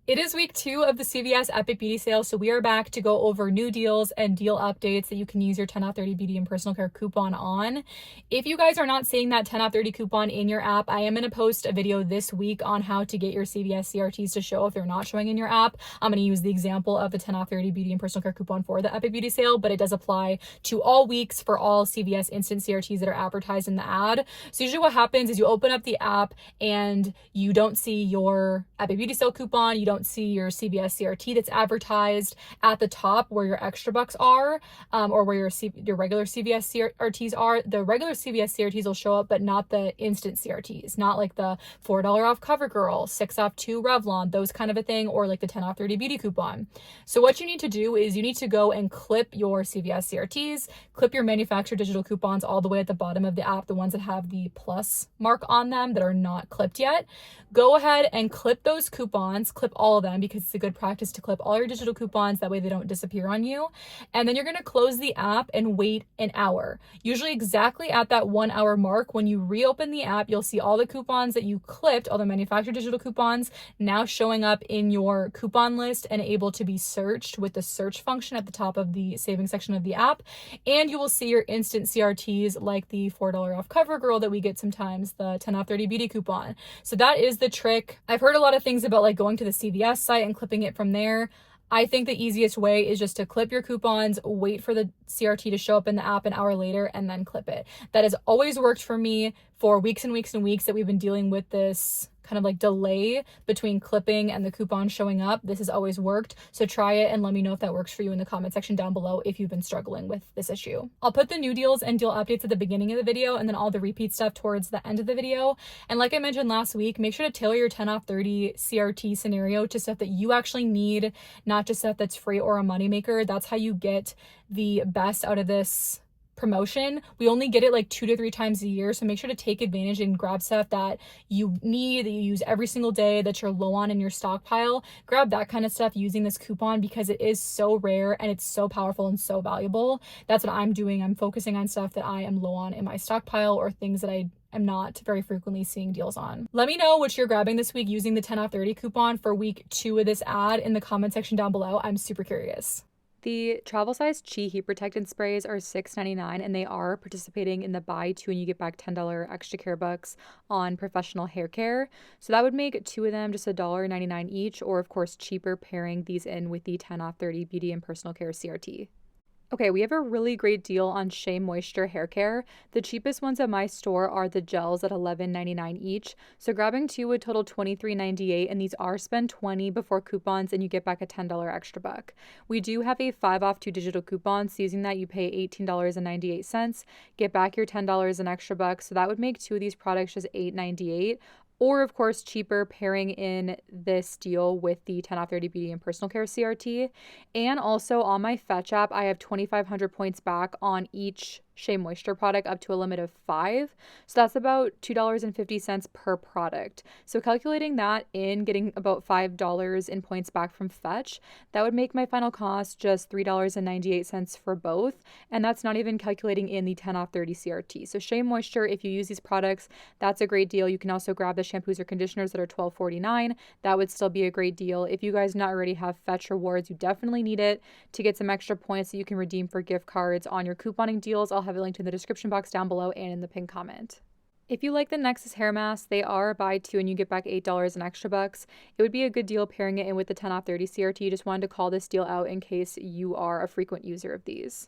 It is week 2 of the CVS Epic Beauty Sale, so we are back to go over new deals and deal updates that you can use your 10 off 30 beauty and personal care coupon on. If you guys are not seeing that 10 off 30 coupon in your app, I am going to post a video this week on how to get your CVS CRTs to show if they're not showing in your app. I'm going to use the example of the 10 off 30 beauty and personal care coupon for the Epic Beauty Sale, but it does apply to all weeks for all CVS instant CRTs that are advertised in the ad. So usually what happens is you open up the app and you don't see your Epic Beauty Sale coupon, you don't see your CVS CRT that's advertised at the top where your extra bucks are, or where your regular CVS CRTs are. The regular CVS CRTs will show up, but not the instant CRTs, not like the $4 off CoverGirl, 6 off 2 Revlon, those kind of a thing, or like the 10 off 30 beauty coupon. So what you need to do is you need to go and clip your CVS CRTs, clip your manufacturer digital coupons all the way at the bottom of the app, the ones that have the plus mark on them that are not clipped yet. Go ahead and clip those coupons, clip all of them, because it's a good practice to clip all your digital coupons, that way they don't disappear on you. And then you're going to close the app and wait an hour. Usually exactly at that 1 hour mark, when you reopen the app, you'll see all the coupons that you clipped, all the manufacturer digital coupons, now showing up in your coupon list and able to be searched with the search function at the top of the savings section of the app. And you will see your instant CRTs like the $4 off CoverGirl that we get sometimes, the 10 off 30 beauty coupon. So that is the trick. I've heard a lot of things about like going to the CVS site and clipping it from there. I think the easiest way is just to clip your coupons, wait for the CRT to show up in the app an hour later, and then clip it. That has always worked for me for weeks and weeks and weeks that we've been dealing with this kind of like delay between clipping and the coupon showing up. This has always worked. So try it and let me know if that works for you in the comment section down below if you've been struggling with this issue. I'll put the new deals and deal updates at the beginning of the video and then all the repeat stuff towards the end of the video. And like I mentioned last week, make sure to tailor your 10 off 30 CRT scenario to stuff that you actually need, not just stuff that's free or a moneymaker. That's how you get the best out of this promotion. We only get it like 2 to 3 times a year, so make sure to take advantage and grab stuff that you need, that you use every single day, that you're low on in your stockpile. Grab that kind of stuff using this coupon because it is so rare and it's so powerful and so valuable. That's what I'm doing. I'm focusing on stuff that I am low on in my stockpile or things that I am not very frequently seeing deals on. Let me know what you're grabbing this week using the 10 off 30 coupon for week 2 of this ad in the comment section down below. I'm super curious. The travel size Chi heat protectant sprays are $6.99 and they are participating in the buy 2 and you get back $10 extra care bucks on professional hair care. So that would make 2 of them just $1.99 each, or of course cheaper pairing these in with the 10 off 30 beauty and personal care CRT. Okay, we have a really great deal on Shea Moisture hair care. The cheapest ones at my store are the gels at $11.99 each. So grabbing 2 would total $23.98, and these are spend $20 before coupons and you get back a $10 extra buck. We do have a 5 off 2 digital coupons. So using that, you pay $18.98, get back your $10 an extra buck. So that would make 2 of these products just $8.98. Or, of course, cheaper pairing in this deal with the 10 off 30 beauty and personal care CRT. And also on my Fetch app, I have 2,500 points back on each Shea Moisture product up to a limit of 5. So that's about $2.50 per product. So calculating that in, getting about $5 in points back from Fetch, that would make my final cost just $3.98 for both. And that's not even calculating in the 10 off 30 CRT. So Shea Moisture, if you use these products, that's a great deal. You can also grab the shampoos or conditioners that are $12.49. That would still be a great deal. If you guys not already have Fetch rewards, you definitely need it to get some extra points that you can redeem for gift cards on your couponing deals. I'll have it linked in the description box down below and in the pinned comment. If you like the Nexus hair mask, they are buy 2 and you get back $8 in extra bucks. It would be a good deal pairing it in with the 10 off 30 CRT. Just wanted to call this deal out in case you are a frequent user of these.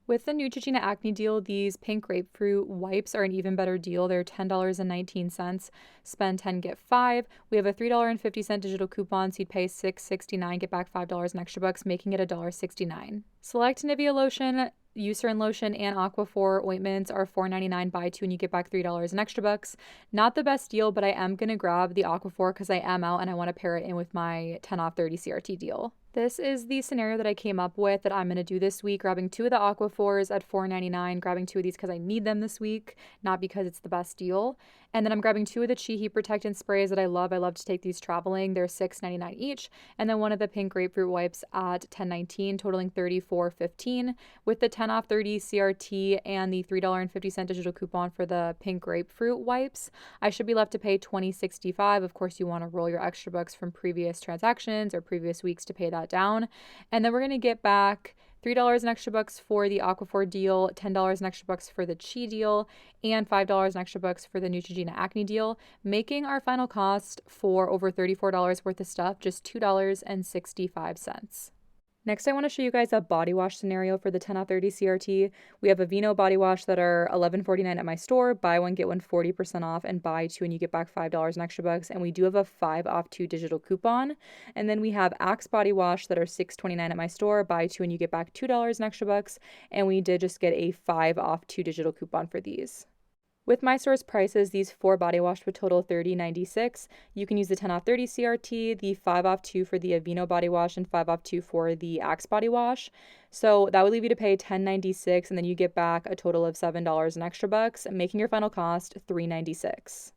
With the Neutrogena Acne deal, these pink grapefruit wipes are an even better deal. They're $10.19. Spend 10, get 5. We have a $3.50 digital coupon, so you'd pay $6.69, get back $5 in extra bucks, making it $1.69. Select Nivea lotion, Eucerin lotion, and Aquaphor ointments are $4.99 buy 2 and you get back $3 in extra bucks. Not the best deal, but I am going to grab the Aquaphor because I am out and I want to pair it in with my 10 off 30 CRT deal. This is the scenario that I came up with that I'm going to do this week, grabbing 2 of the Aquaphors at $4.99, grabbing 2 of these because I need them this week, not because it's the best deal. And then I'm grabbing 2 of the Chi Heat Protectant sprays that I love. I love to take these traveling. They're $6.99 each. And then one of the pink grapefruit wipes at $10.19, totaling $34.15. With the 10 off 30 CRT and the $3.50 digital coupon for the pink grapefruit wipes, I should be left to pay $20.65. Of course, you want to roll your extra bucks from previous transactions or previous weeks to pay that down. And then we're going to get back $3 in extra bucks for the Aquaphor deal, $10 in extra bucks for the Chi deal, and $5 in extra bucks for the Neutrogena Acne deal, making our final cost for over $34 worth of stuff just $2.65. Next, I want to show you guys a body wash scenario for the 10 off 30 CRT. We have Aveeno body wash that are $11.49 at my store. Buy one, get one 40% off, and buy two and you get back $5 in extra bucks. And we do have a 5 off 2 digital coupon. And then we have Axe body wash that are $6.29 at my store. Buy two and you get back $2 in extra bucks. And we did just get a 5 off 2 digital coupon for these. With my store's prices, these 4 body wash would total $30.96. You can use the 10 off 30 CRT, the 5 off 2 for the Aveeno body wash, and 5 off 2 for the Axe body wash. So that would leave you to pay $10.96, and then you get back a total of $7 in extra bucks, making your final cost $3.96.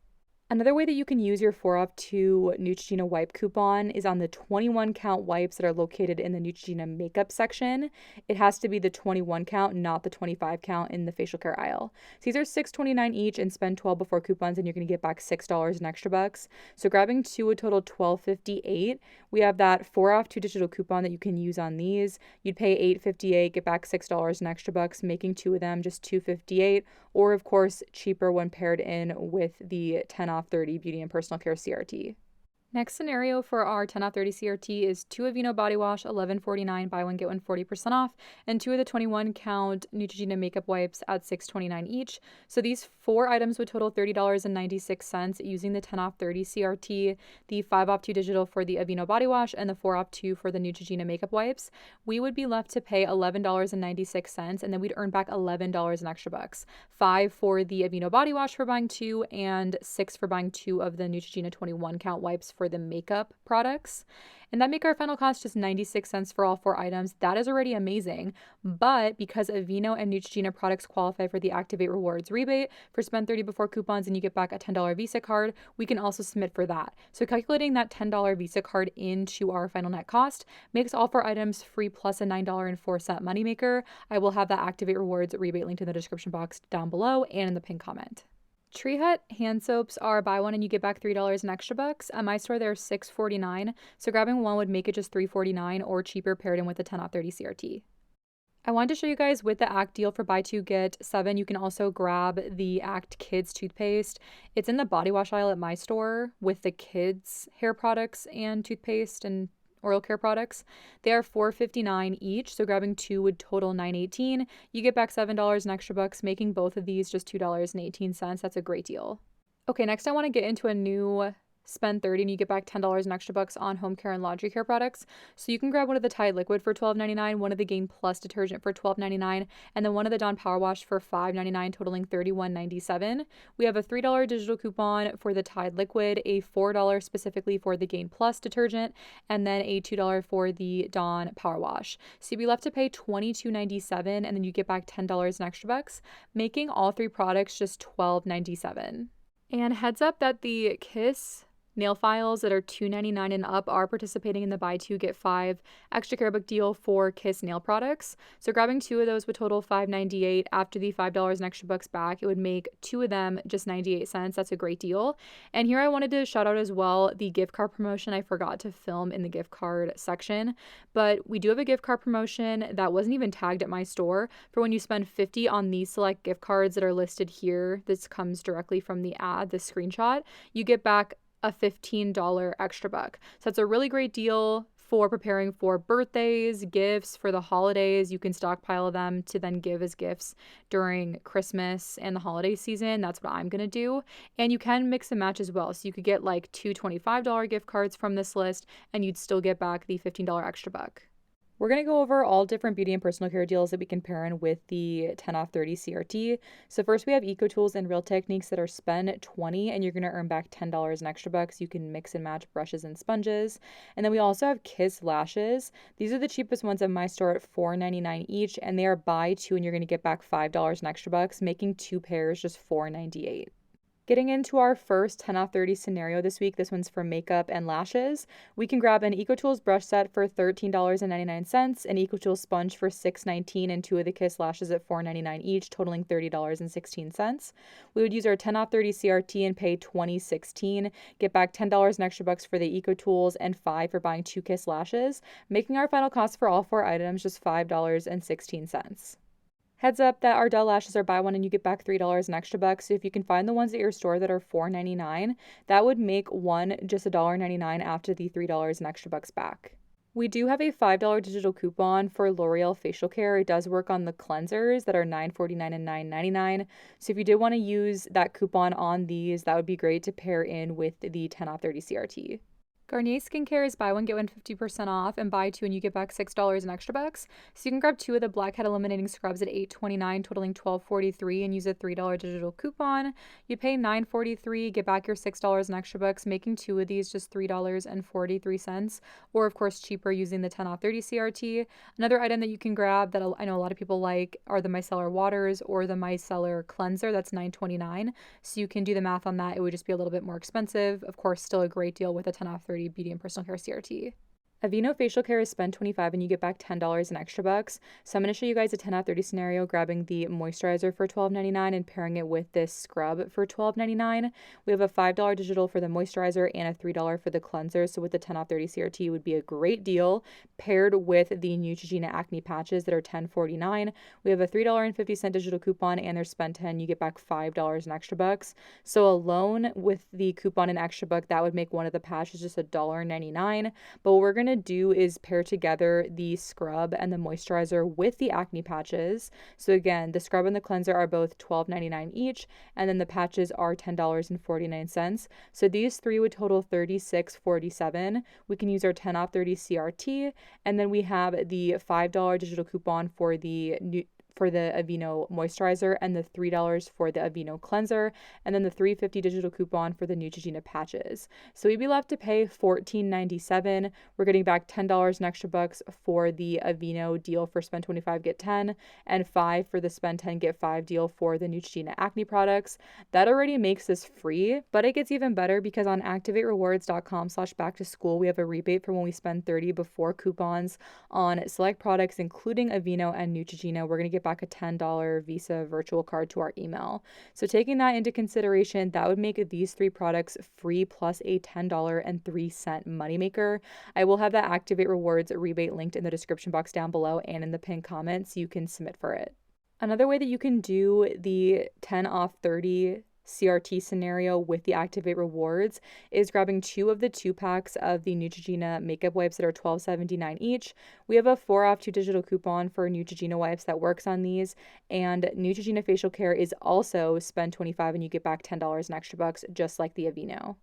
Another way that you can use your 4 off 2 Neutrogena wipe coupon is on the 21 count wipes that are located in the Neutrogena makeup section. It has to be the 21 count, not the 25 count in the facial care aisle. So these are $6.29 each, and spend 12 before coupons and you're going to get back $6 in extra bucks. So grabbing 2 would total $12.58. We have that 4 off 2 digital coupon that you can use on these. You'd pay $8.58, get back $6 in extra bucks, making 2 of them just $2.58, or of course cheaper when paired in with the 10 off 30 beauty and personal care CRT. Next scenario for our 10 off 30 CRT is 2 Aveeno body wash, $11.49, buy one, get one 40% off, and 2 of the 21 count Neutrogena makeup wipes at $6.29 each. So these 4 items would total $30.96 using the 10 off 30 CRT, the 5 off 2 digital for the Aveeno body wash, and the 4 off 2 for the Neutrogena makeup wipes. We would be left to pay $11.96, and then we'd earn back $11 in extra bucks. 5 for the Aveeno body wash for buying 2, and 6 for buying 2 of the Neutrogena 21 count wipes for the makeup products. And that make our final cost just 96 cents for all 4 items. That is already amazing. But because Aveeno and Neutrogena products qualify for the Activate Rewards rebate for spend 30 before coupons and you get back a $10 Visa card, we can also submit for that. So calculating that $10 Visa card into our final net cost makes all 4 items free plus a $9.04 moneymaker. I will have that Activate Rewards rebate linked in the description box down below and in the pinned comment. Tree Hut hand soaps are buy one and you get back $3 in extra bucks. At my store, they're $6.49. So grabbing one would make it just $3.49 or cheaper paired in with the 10 off 30 CRT. I wanted to show you guys with the Act deal for buy 2 get 7, you can also grab the Act Kids toothpaste. It's in the body wash aisle at my store with the kids hair products and toothpaste and oral care products. They are $4.59 each, so grabbing 2 would total $9.18. You get back $7 in extra bucks, making both of these just $2.18. That's a great deal. Okay, next I want to get into a new spend 30 and you get back $10 in extra bucks on home care and laundry care products. So you can grab one of the Tide Liquid for $12.99, one of the Gain Plus detergent for $12.99, and then one of the Dawn Power Wash for $5.99, totaling $31.97. We have a $3 digital coupon for the Tide Liquid, a $4 specifically for the Gain Plus detergent, and then a $2 for the Dawn Power Wash. So you'd be left to pay $22.97, and then you get back $10 in extra bucks, making all 3 products just $12.97. And heads up that the Kiss nail files that are $2.99 and up are participating in the buy 2 get 5 extra care book deal for Kiss nail products. So grabbing 2 of those would total $5.98. After the $5 in extra bucks back, it would make 2 of them just 98 cents. That's a great deal. And here I wanted to shout out as well the gift card promotion. I forgot to film in the gift card section, but we do have a gift card promotion that wasn't even tagged at my store for when you spend $50 on these select gift cards that are listed here. This comes directly from the ad, the screenshot. You get back a $15 extra buck. So that's a really great deal for preparing for birthdays, gifts, for the holidays. You can stockpile them to then give as gifts during Christmas and the holiday season. That's what I'm going to do. And you can mix and match as well. So you could get like 2 $25 gift cards from this list and you'd still get back the $15 extra buck. We're going to go over all different beauty and personal care deals that we can pair in with the 10 off 30 CRT. So first we have Eco Tools and Real Techniques that are spend $20 and you're going to earn back $10 in extra bucks. You can mix and match brushes and sponges. And then we also have Kiss lashes. These are the cheapest ones at my store at $4.99 each, and they are buy 2 and you're going to get back $5 in extra bucks, making 2 pairs just $4.98. Getting into our first 10 off 30 scenario this week, this one's for makeup and lashes. We can grab an EcoTools brush set for $13.99, an EcoTools sponge for $6.19, and two of the Kiss lashes at $4.99 each, totaling $30.16. We would use our 10 off 30 CRT and pay $20.16, get back $10 in extra bucks for the EcoTools and $5 for buying two Kiss lashes, making our final cost for all four items just $5.16. Heads up that our Dell lashes are buy one and you get back $3 in extra bucks. So if you can find the ones at your store that are $4.99, that would make one just $1.99 after the $3 in extra bucks back. We do have a $5 digital coupon for L'Oreal facial care. It does work on the cleansers that are $9.49 and $9.99. So if you did want to use that coupon on these, that would be great to pair in with the 10 off 30 CRT. Garnier Skincare is buy one, get one 50% off, and buy two and you get back $6 in extra bucks. So you can grab two of the blackhead eliminating scrubs at $8.29, totaling $12.43, and use a $3 digital coupon. You pay $9.43, get back your $6 in extra bucks, making two of these just $3.43, or of course cheaper using the 10 off 30 CRT. Another item that you can grab that I know a lot of people like are the micellar waters or the micellar cleanser. That's $9.29. So you can do the math on that. It would just be a little bit more expensive. Of course, still a great deal with a 10 off 30 beauty and personal care CRT. Aveeno facial care is spend $25 and you get back $10 in extra bucks. So I'm going to show you guys a 10 out of 30 scenario, grabbing the moisturizer for $12.99 and pairing it with this scrub for $12.99. We have a $5 digital for the moisturizer and a $3 for the cleanser. So with the 10 out of 30 CRT would be a great deal paired with the Neutrogena acne patches that are $10.49. We have a $3.50 digital coupon and there's spend 10, you get back $5 in extra bucks. So alone with the coupon and extra buck, that would make one of the patches just $1.99. But what we're going to do is pair together the scrub and the moisturizer with the acne patches. So again, the scrub and the cleanser are both $12.99 each, and then the patches are $10.49. So these three would total $36.47. We can use our 10 off 30 CRT, and then we have the $5 digital coupon for the Aveeno moisturizer and the $3 for the Aveeno cleanser, and then the $3.50 digital coupon for the Neutrogena patches. So we'd be left to pay $14.97. We're getting back $10 in extra bucks for the Aveeno deal for spend 25 get 10, and $5 for the spend 10 get 5 deal for the Neutrogena acne products. That already makes this free, but it gets even better because on activaterewards.com/back-to-school we have a rebate for when we spend $30 before coupons on select products including Aveeno and Neutrogena. We're going to get back a $10 Visa virtual card to our email. So taking that into consideration, that would make these three products free plus a $10.03 moneymaker. I will have that Activate Rewards rebate linked in the description box down below and in the pinned comments so you can submit for it. Another way that you can do the 10 off 30 CRT scenario with the Activate Rewards is grabbing two of the 2-packs of the Neutrogena makeup wipes that are $12.79 each. We have a 4 off 2 digital coupon for Neutrogena wipes that works on these, and Neutrogena facial care is also spend $25 and you get back $10 in extra bucks just like the Aveeno.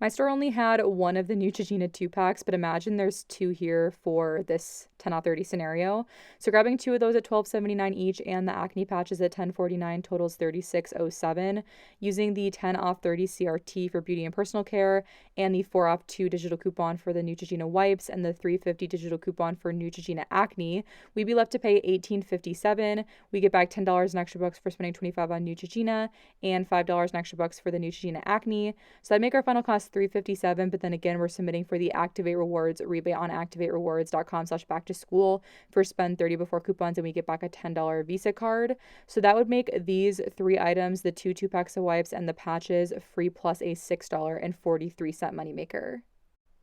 My store only had one of the Neutrogena 2-packs, but imagine there's two here for this 10 off 30 scenario. So grabbing two of those at $12.79 each and the acne patches at $10.49 totals $36.07. Using the 10 off 30 CRT for beauty and personal care and the 4 off 2 digital coupon for the Neutrogena wipes and the $3.50 digital coupon for Neutrogena acne, we'd be left to pay $18.57. We get back $10 in extra bucks for spending $25 on Neutrogena and $5 in extra bucks for the Neutrogena acne. So that'd make our final cost $3.57, but then again, we're submitting for the Activate Rewards rebate on activaterewards.com/back-to-school for spend 30 before coupons, and we get back a $10 Visa card. So that would make these three items, the 2 packs of wipes and the patches, free plus a $6.43 moneymaker.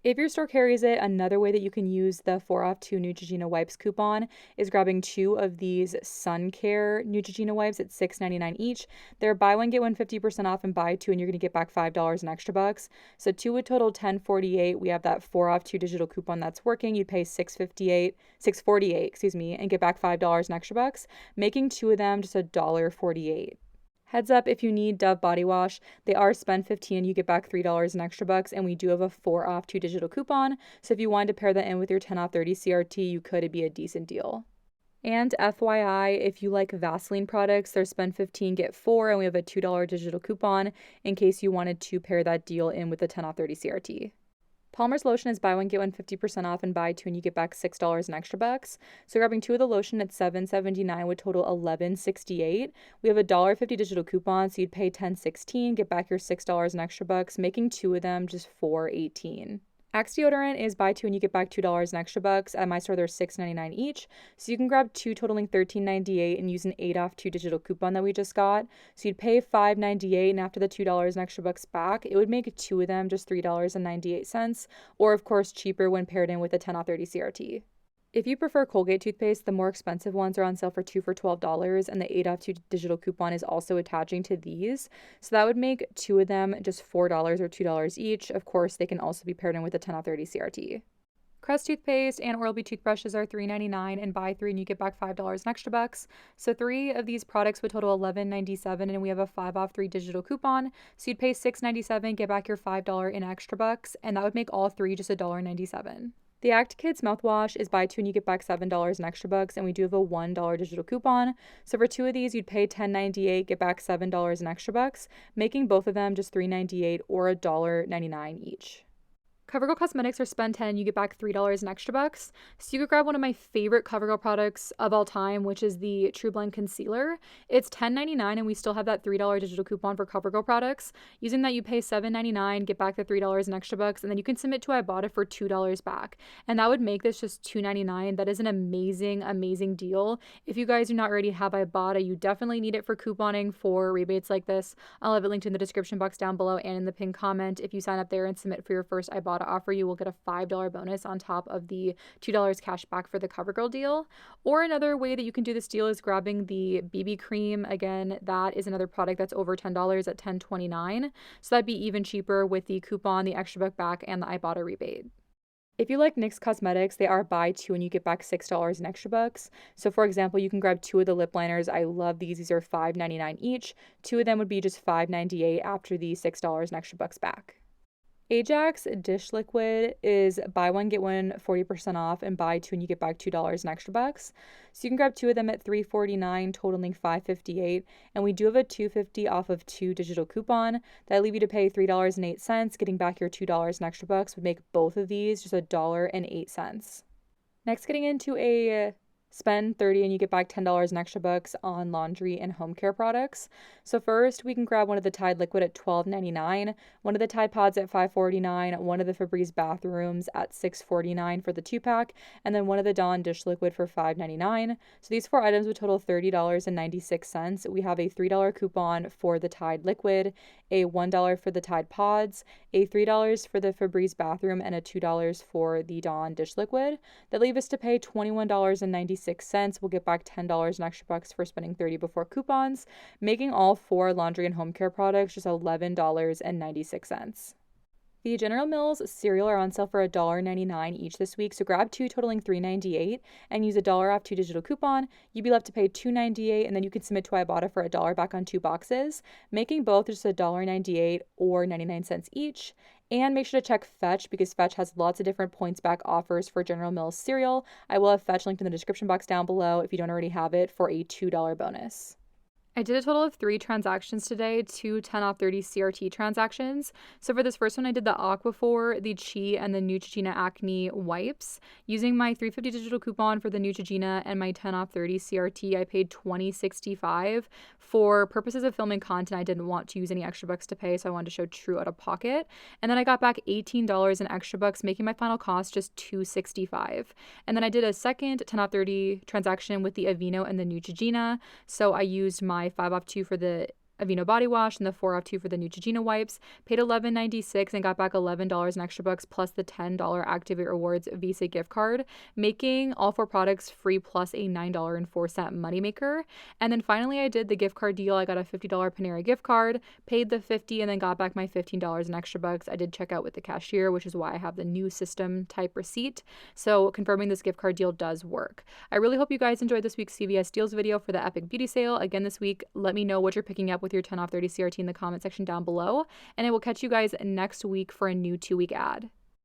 If your store carries it, another way that you can use the 4 off 2 Neutrogena wipes coupon is grabbing two of these Sun Care Neutrogena wipes at $6.99 each. They're buy one, get one 50% off, and buy two, and you're going to get back $5 in extra bucks. So two would total $10.48. We have that 4 off 2 digital coupon that's working. You'd pay $6.48, and get back $5 in extra bucks, making two of them just $1.48. Heads up, if you need Dove body wash, they are spend 15 and you get back $3 in extra bucks, and we do have a 4 off 2 digital coupon. So if you wanted to pair that in with your 10 off 30 CRT, you could. It'd be a decent deal. And FYI, if you like Vaseline products, they're spend 15 get 4, and we have a $2 digital coupon in case you wanted to pair that deal in with the 10 off 30 CRT. Palmer's lotion is buy one get one 50% off, and buy two and you get back $6 in extra bucks. So grabbing two of the lotion at $7.79 would total $11.68. We have a $1.50 digital coupon, so you'd pay $10.16, get back your $6 in extra bucks, making two of them just $4.18. Axe deodorant is buy two and you get back $2 in extra bucks. At my store, they're $6.99 each. So you can grab two totaling $13.98 and use an 8 off 2 digital coupon that we just got. So you'd pay $5.98, and after the $2 in extra bucks back, it would make two of them just $3.98, or of course cheaper when paired in with a 10 off 30 CRT. If you prefer Colgate toothpaste, the more expensive ones are on sale for 2 for $12, and the 8 off 2 digital coupon is also attaching to these. So that would make two of them just $4 or $2 each. Of course, they can also be paired in with a 10 off 30 CRT. Crest toothpaste and Oral-B toothbrushes are $3.99, and buy 3 and you get back $5 in extra bucks. So 3 of these products would total $11.97, and we have a 5 off 3 digital coupon. So you'd pay $6.97, get back your $5 in extra bucks, and that would make all 3 just $1.97. The Act Kids mouthwash is buy 2 and you get back $7 in extra bucks, and we do have a $1 digital coupon. So for 2 of these, you'd pay $10.98, get back $7 in extra bucks, making both of them just $3.98 or $1.99 each. CoverGirl Cosmetics are spend 10 and you get back $3 in extra bucks. So you could grab one of my favorite CoverGirl products of all time, which is the True Blend Concealer. It's $10.99, and we still have that $3 digital coupon for CoverGirl products. Using that, you pay $7.99, get back the $3 in extra bucks, and then you can submit to Ibotta for $2 back. And that would make this just $2.99. That is an amazing, amazing deal. If you guys do not already have Ibotta, you definitely need it for couponing for rebates like this. I'll have it linked in the description box down below and in the pinned comment. If you sign up there and submit for your first Ibotta offer, you will get a $5 bonus on top of the $2 cash back for the CoverGirl deal. Or another way that you can do this deal is grabbing the BB cream. Again, that is another product that's over $10 at $10.29. So that'd be even cheaper with the coupon, the extra buck back, and the Ibotta rebate. If you like NYX Cosmetics, they are buy 2 and you get back $6 in extra bucks. So for example, you can grab 2 of the lip liners. I love these. These are $5.99 each. 2 of them would be just $5.98 after the $6 in extra bucks back. Ajax dish liquid is buy one get one 40% off, and buy 2 and you get back $2 in extra bucks. So you can grab 2 of them at $3.49, totaling $5.58, and we do have a $2.50 off of 2 digital coupon that leave you to pay $3.08. Getting back your $2 in extra bucks would make both of these just $1.08. Next, getting into a spend 30 and you get back $10 in extra bucks on laundry and home care products. So first, we can grab one of the Tide liquid at $12.99, one of the Tide pods at $5.49, one of the Febreze bathrooms at $6.49 for the 2-pack, and then one of the Dawn dish liquid for $5.99. So these 4 items would total $30.96. We have a $3 coupon for the Tide liquid, a $1 for the Tide pods, a $3 for the Febreze bathroom, and a $2 for the Dawn dish liquid. That leave us to pay $21.96. We'll get back $10 in extra bucks for spending $30 before coupons, making all 4 laundry and home care products just $11.96. The General Mills cereal are on sale for $1.99 each this week, so grab 2 totaling $3.98 and use a $1 off 2 digital coupon. You'd be left to pay $2.98, and then you can submit to Ibotta for $1 back on 2 boxes, making both just $1.98 or 99 cents each. And make sure to check Fetch, because Fetch has lots of different points back offers for General Mills cereal. I will have Fetch linked in the description box down below if you don't already have it, for a $2 bonus. I did a total of 3 transactions today, 2 10 off 30 CRT transactions. So for this first one, I did the Aquaphor, the Chi, and the Neutrogena Acne wipes. Using my $3.50 digital coupon for the Neutrogena and my 10 off 30 CRT, I paid $20.65. For purposes of filming content, I didn't want to use any extra bucks to pay, so I wanted to show true out of pocket. And then I got back $18 in extra bucks, making my final cost just $2.65. And then I did a second 10 off 30 transaction with the Aveeno and the Neutrogena. So I used my 5 off 2 for the Aveeno body wash and the 4 off 2 for the Neutrogena wipes, paid $11.96 and got back $11 in extra bucks plus the $10 Activate Rewards Visa gift card, making all 4 products free plus a $9.04 moneymaker. And then finally, I did the gift card deal. I got a $50 Panera gift card, paid the $50, and then got back my $15 in extra bucks. I did check out with the cashier, which is why I have the new system type receipt. So confirming this gift card deal does work. I really hope you guys enjoyed this week's CVS deals video for the Epic Beauty Sale. Again, this week, let me know what you're picking up with your 10 off 30 CRT in the comment section down below, and I will catch you guys next week for a new 2-week ad.